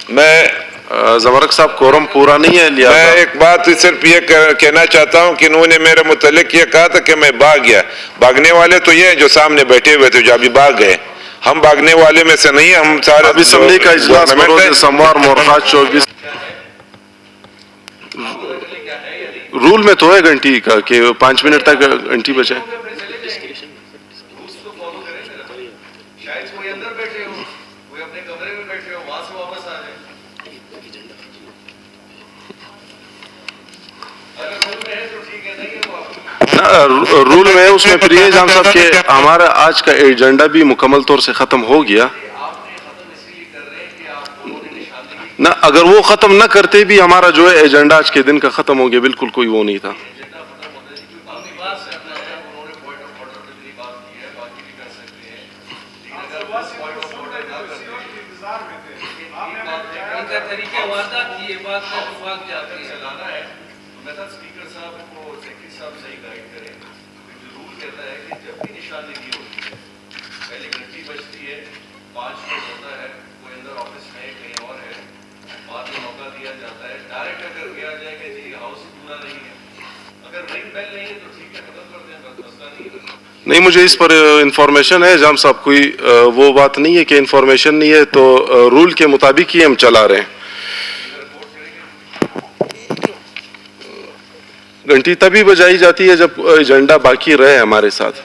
میں زمرک صاحب کورم پورا نہیں ہے لیا. میں ایک بات صرف یہ کہنا چاہتا ہوں کہ انہوں نے میرے متعلق یہ کہا تھا کہ میں بھاگ گیا. بھاگنے والے تو یہ ہیں جو سامنے بیٹھے ہوئے تھے جو ابھی بھاگ گئے. ہم بھاگنے والے میں سے نہیں ہیں. ہم سارے اب اسمبلی کا اجلاس بروز سموار مورخات 24 رول میں تو ہے گھنٹی کا کہ 5 منٹ تک گھنٹی بجے. رول میں ہے اس میں پھر یہ جان صاحب کہ ہمارا آج کا ایجنڈا بھی مکمل طور سے ختم ہو گیا نہ. اگر وہ ختم نہ کرتے بھی ہمارا جو ہے ایجنڈا آج کے دن کا ختم ہو گیا. بالکل کوئی وہ نہیں تھا. نہیں مجھے اس پر انفارمیشن ہے جام صاحب. کوئی وہ بات نہیں ہے کہ انفارمیشن نہیں ہے تو رول کے مطابق ہی ہم چلا رہے ہیں. گھنٹی تبھی بجائی جاتی ہے جب ایجنڈا باقی رہے ہمارے ساتھ.